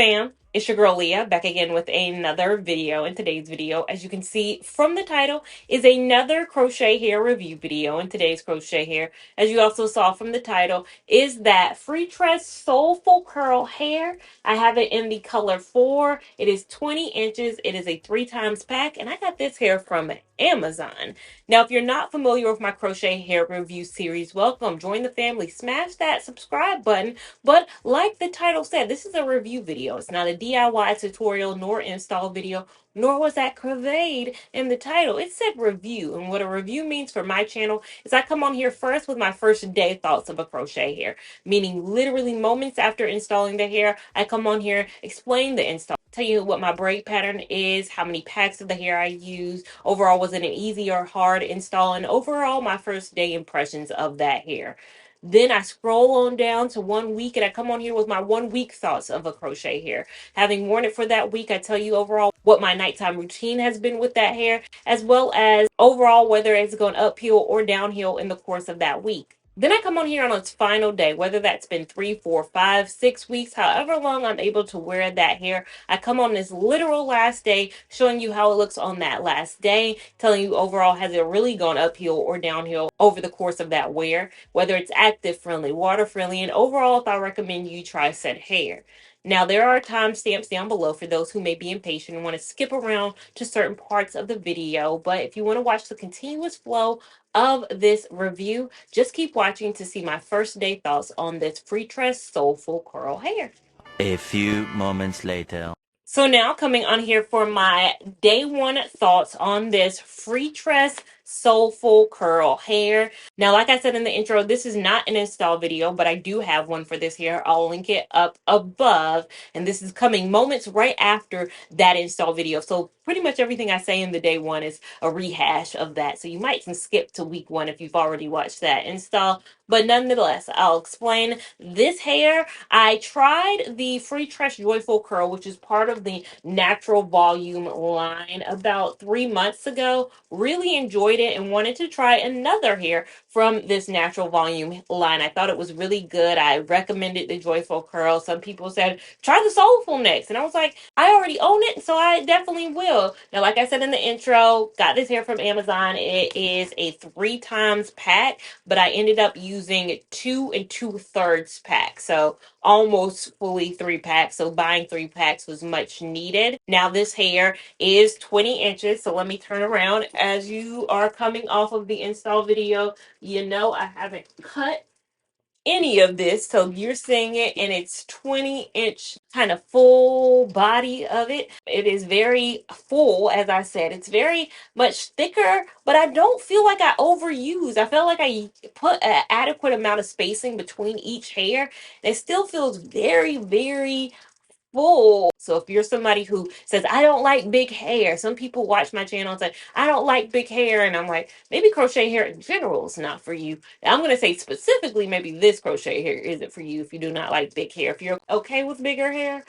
fam, it's your girl Leah back again with another video. In today's video, as you can see from the title, is another crochet hair review video. In today's crochet hair, as you also saw from the title, is that Freetress Soulful Curl hair. I have it in the color 4. It is 20 inches. It is a 3 times pack, and I got this hair from Amazon. Now, if you're not familiar with my crochet hair review series, welcome. Join the family. Smash that subscribe button. But like the title said, this is a review video. It's not a DIY tutorial nor install video, nor was that conveyed in the title. It said review. And what a review means for my channel is I come on here first with my first day thoughts of a crochet hair, meaning literally moments after installing the hair, I come on here, explain the install, tell you what my braid pattern is, how many packs of the hair I use, overall was it an easy or hard install, and overall my first day impressions of that hair. Then I scroll on down to 1 week and I come on here with my 1 week thoughts of a crochet hair. Having worn it for that week, I tell you overall what my nighttime routine has been with that hair, as well as overall whether it's gone uphill or downhill in the course of that week. Then I come on here on its final day, whether that's been 3, 4, 5, 6 weeks, however long I'm able to wear that hair. I come on this literal last day, showing you how it looks on that last day, telling you overall has it really gone uphill or downhill over the course of that wear, whether it's active friendly, water friendly, and overall if I recommend you try said hair. Now, there are timestamps down below for those who may be impatient and want to skip around to certain parts of the video. But if you want to watch the continuous flow of this review, just keep watching to see my first day thoughts on this Freetress Soulful Curl hair. A few moments later. So now coming on here for my day 1 thoughts on this Freetress Soulful Curl hair. Now, like I said in the intro, this is not an install video, but I do have one for this hair. I'll link it up above, and this is coming moments right after that install video. So pretty much everything I say in the day 1 is a rehash of that. So you might can skip to week 1 if you've already watched that install. But nonetheless, I'll explain this hair. I tried the Freetress Joyful Curl, which is part of the Natural Volume line, about 3 months ago. Really enjoyed it and wanted to try another hair from this Natural Volume line. I thought it was really good. I recommended the Joyful Curl. Some people said, try the Soulful next. And I was like, I already own it, so I definitely will. Now, like I said in the intro, got this hair from Amazon. It is a 3 times pack, but I ended up using 2 2/3 packs. So almost fully 3 packs. So buying 3 packs was much needed. Now this hair is 20 inches. So let me turn around. As you are coming off of the install video, you know I haven't cut any of this, so you're seeing it in its 20-inch kind of full body of it. It is very full, as I said. It's very much thicker, but I don't feel like I overuse. I feel like I put an adequate amount of spacing between each hair. It still feels very, very full. So if you're somebody who says, I don't like big hair, some people watch my channel and say, I don't like big hair. And I'm like, maybe crochet hair in general is not for you. I'm going to say specifically, maybe this crochet hair isn't for you if you do not like big hair. If you're okay with bigger hair,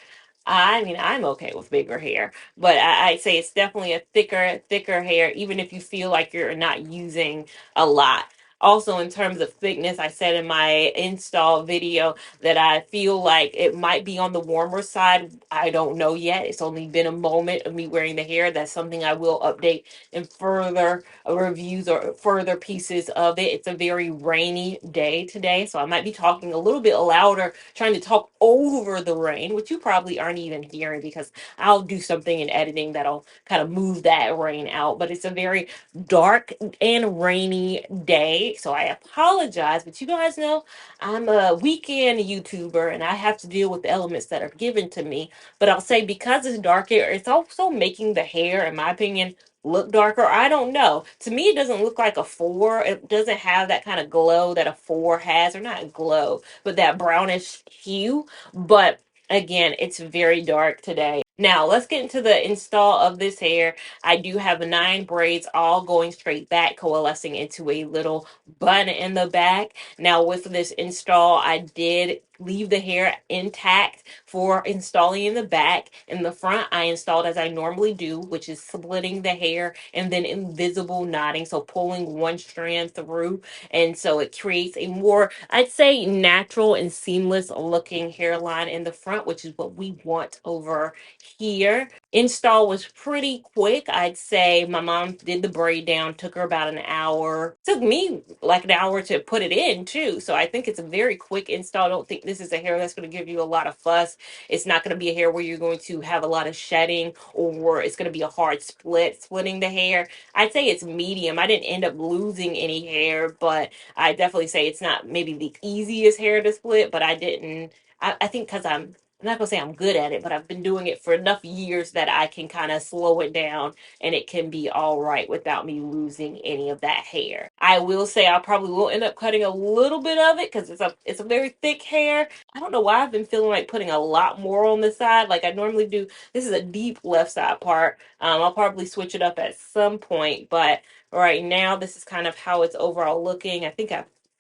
I mean, I'm okay with bigger hair, but I'd say it's definitely a thicker hair, even if you feel like you're not using a lot. Also, in terms of thickness, I said in my install video that I feel like it might be on the warmer side. I don't know yet. It's only been a moment of me wearing the hair. That's something I will update in further reviews or further pieces of it. It's a very rainy day today, so I might be talking a little bit louder, trying to talk over the rain, which you probably aren't even hearing because I'll do something in editing that'll kind of move that rain out. But it's a very dark and rainy day, so I apologize, but you guys know I'm a weekend YouTuber and I have to deal with the elements that are given to me. But I'll say because it's darker, it's also making the hair, in my opinion, look darker. I don't know. To me, it doesn't look like a 4. It doesn't have that kind of glow that a 4 has, or not glow, but that brownish hue. But again, it's very dark today. Now, let's get into the install of this hair. I do have 9 braids all going straight back, coalescing into a little bun in the back. Now, with this install, I did leave the hair intact for installing in the back. In the front, I installed as I normally do, which is splitting the hair and then invisible knotting, so pulling one strand through. And so it creates a more, I'd say, natural and seamless looking hairline in the front, which is what we want over here. Install was pretty quick. I'd say my mom did the braid down, took her about an hour. Took me like an hour to put it in too. So I think it's a very quick install. I don't think this is a hair that's going to give you a lot of fuss. It's not going to be a hair where you're going to have a lot of shedding, or it's going to be a hard splitting the hair. I'd say it's medium. I didn't end up losing any hair, but I definitely say it's not maybe the easiest hair to split, but I didn't. I think because I'm not gonna say I'm good at it, but I've been doing it for enough years that I can kind of slow it down and it can be all right without me losing any of that hair. I will say I probably will end up cutting a little bit of it because it's a very thick hair. I don't know why I've been feeling like putting a lot more on the side like I normally do. This is a deep left side part. I'll probably switch it up at some point, but right now this is kind of how it's overall looking. I think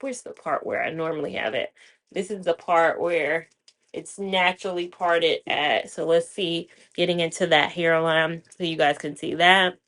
where's the part where I normally have it? This is the part where it's naturally parted at. So let's see, getting into that hairline so you guys can see that.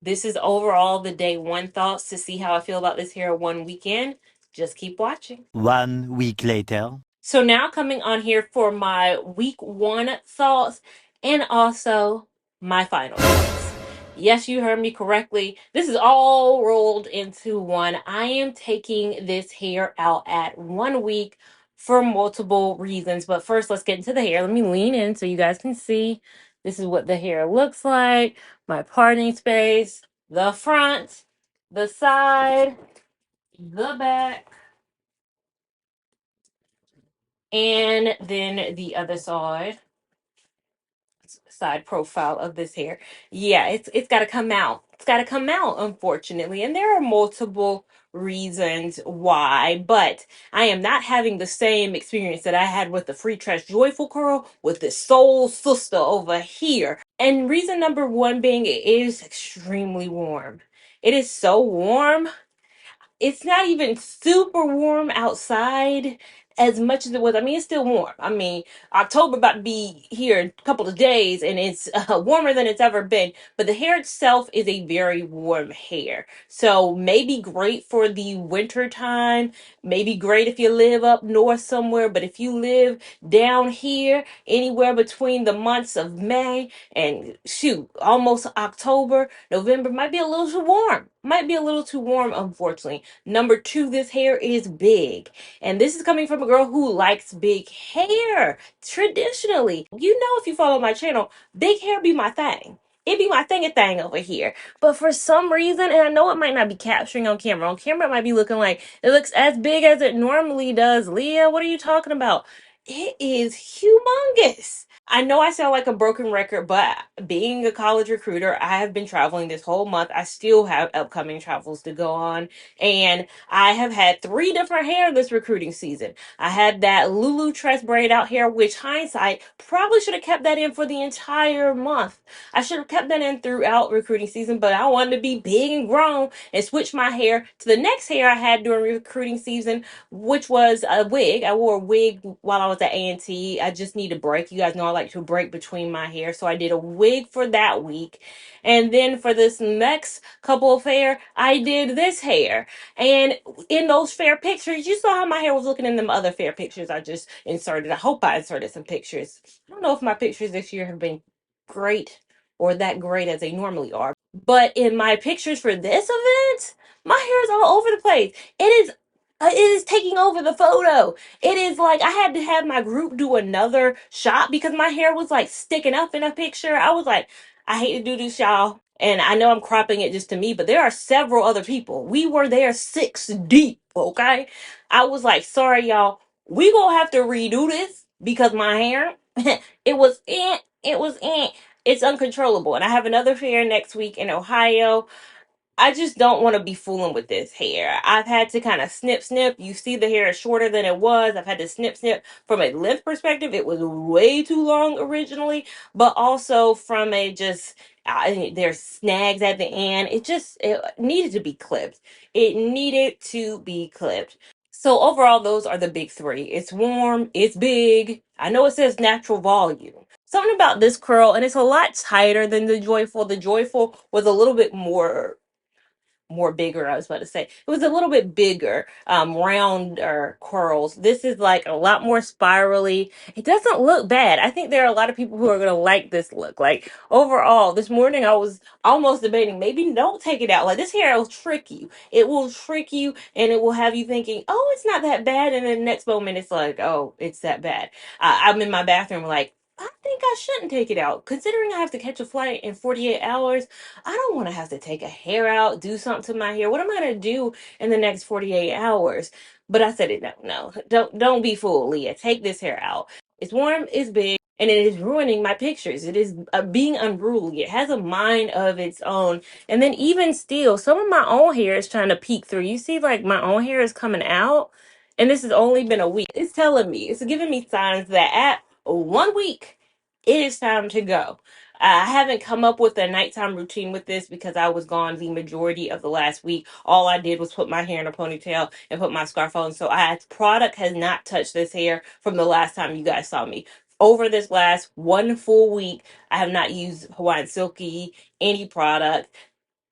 This is overall the day one thoughts to see how I feel about this hair one weekend. Just keep watching. 1 week later. So now coming on here for my week one thoughts and also my final thoughts. Yes, you heard me correctly. This is all rolled into one. I am taking this hair out at 1 week for multiple reasons. But first, let's get into the hair. Let me lean in so you guys can see. This is what the hair looks like. My parting space, the front, the side, the back, and then the other side profile of this hair. Yeah, it's got to come out. It's got to come out, unfortunately. And there are multiple reasons why, but I am not having the same experience that I had with the Freetress Joyful Curl with the Soul Sister over here. And reason number one being it is extremely warm. It is so warm, it's not even super warm outside as much as it was. I mean, it's still warm. I mean, October about to be here in a couple of days, and it's warmer than it's ever been. But the hair itself is a very warm hair, so maybe great for the winter time. Maybe great if you live up north somewhere. But if you live down here, anywhere between the months of May and shoot, almost October, November, might be a little too warm. Might be a little too warm, unfortunately. Number two, this hair is big. And this is coming from a girl who likes big hair. Traditionally, you know, if you follow my channel, big hair be my thing. It be my thing over here. But for some reason, and I know it might not be capturing on camera. On camera, it might be looking like it looks as big as it normally does. Leah, what are you talking about? It is humongous. I know I sound like a broken record, but being a college recruiter, I have been traveling this whole month. I still have upcoming travels to go on. And I have had 3 different hair this recruiting season. I had that Lulu Tress braid out hair, which hindsight probably should have kept that in for the entire month. I should have kept that in throughout recruiting season, but I wanted to be big and grown and switch my hair to the next hair I had during recruiting season, which was a wig. I wore a wig while I was at A&T. I just need a break. You guys know I like to break between my hair. So I did a wig for that week. And then for this next couple of hair, I did this hair. And in those fair pictures, you saw how my hair was looking in them other fair pictures I just inserted. I hope I inserted some pictures. I don't know if my pictures this year have been great or that great as they normally are. But in my pictures for this event, my hair is all over the place. It is taking over the photo. It is like I had to have my group do another shot because my hair was like sticking up in a picture. I was like, I hate to do this, y'all. And I know I'm cropping it just to me, but there are several other people. We were there 6 deep, okay? I was like, sorry, y'all. We gonna have to redo this because my hair, it was it's uncontrollable. And I have another fair next week in Ohio. I just don't want to be fooling with this hair. I've had to kind of snip. You see the hair is shorter than it was. I've had to snip. From a length perspective, it was way too long originally, but also from a just, there's snags at the end. It needed to be clipped. It needed to be clipped. So overall, those are the big three. It's warm, it's big. I know it says natural volume. Something about this curl, and it's a lot tighter than the Joyful. The Joyful was a little bit more bigger. I was about to say it was a little bit bigger, rounder curls. This is like a lot more spirally. It doesn't look bad. I think there are a lot of people who are going to like this look. Like overall, this morning I was almost debating maybe don't take it out. Like this hair will trick you. It will trick you, and it will have you thinking, oh, it's not that bad, and then the next moment it's like, oh, it's that bad. I'm in my bathroom like, I think I shouldn't take it out. Considering I have to catch a flight in 48 hours, I don't want to have to take a hair out, do something to my hair. What am I going to do in the next 48 hours? But I said it, no, don't be fooled, Leah. Take this hair out. It's warm, it's big, and it is ruining my pictures. It is being unruly. It has a mind of its own. And then even still, some of my own hair is trying to peek through. You see, like my own hair is coming out, and this has only been a week. It's telling me, it's giving me signs that at 1 week, it is time to go. I haven't come up with a nighttime routine with this because I was gone the majority of the last week. All I did was put my hair in a ponytail and put my scarf on. So product has not touched this hair from the last time you guys saw me. Over this last 1 full week, I have not used Hawaiian Silky, any product.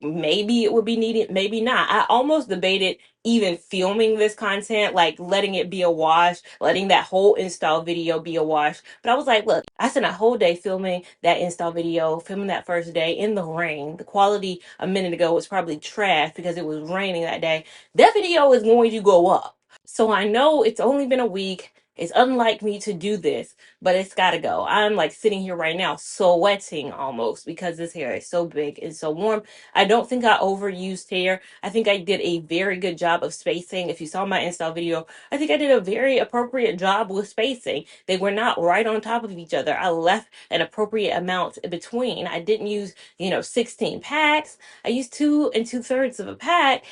Maybe it would be needed, maybe not. I almost debated even filming this content, like letting it be a wash, letting that whole install video be a wash. But I was like, look, I spent a whole day filming that install video, filming that first day in the rain. The quality a minute ago was probably trash because it was raining that day. That video is going to go up. So I know it's only been a week. It's unlike me to do this, but it's gotta go. I'm like sitting here right now sweating almost because this hair is so big and so warm. I don't think I overused hair. I think I did a very good job of spacing. If you saw my install video, I think I did a very appropriate job with spacing. They were not right on top of each other. I left an appropriate amount between. I didn't use, 16 packs. I used 2 2/3 of a pack.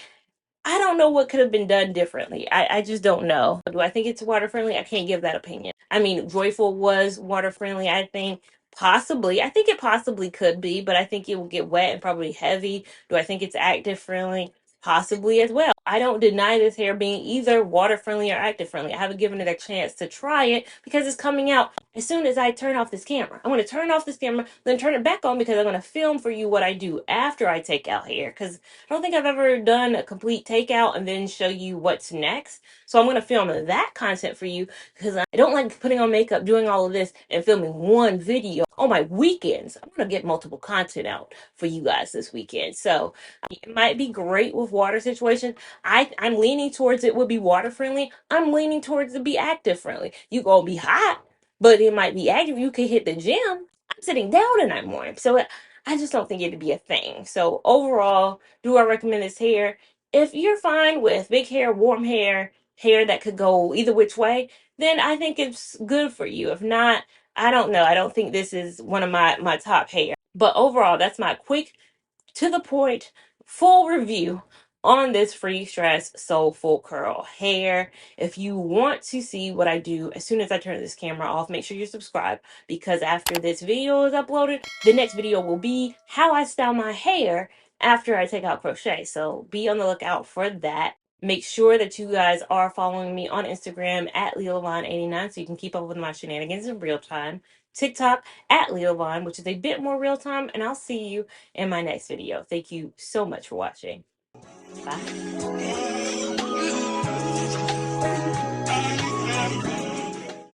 I don't know what could have been done differently. I just don't know. Do I think it's water friendly? I can't give that opinion. I mean, Joyful was water friendly. I think possibly. I think it possibly could be, but I think it will get wet and probably heavy. Do I think it's active friendly? Possibly as well. I don't deny this hair being either water friendly or active friendly. I haven't given it a chance to try it because it's coming out as soon as I turn off this camera. I'm going to turn off this camera, then turn it back on because I'm going to film for you what I do after I take out hair. Because I don't think I've ever done a complete takeout and then show you what's next. So I'm going to film that content for you because I don't like putting on makeup, doing all of this, and filming one video on my weekends. I'm going to get multiple content out for you guys this weekend. So it might be great with water situations. I'm leaning towards it would be water friendly. I'm leaning towards it be active friendly. You going to be hot, but it might be active. You can hit the gym. I'm sitting down in that morning. So I just don't think it'd be a thing. So overall, do I recommend this hair? If you're fine with big hair, warm hair, hair that could go either which way, then I think it's good for you. If not, I don't know. I don't think this is one of my top hair. But overall, that's my quick, to the point, full review on this Freetress Soulful Curl hair. If you want to see what I do as soon as I turn this camera off, make sure you subscribe because after this video is uploaded, the next video will be how I style my hair after I take out crochet. So be on the lookout for that. Make sure that you guys are following me on Instagram at Lia Lavon 89 so you can keep up with my shenanigans in real time. TikTok at Lia Lavon, which is a bit more real time, and I'll see you in my next video. Thank you so much for watching. Bye.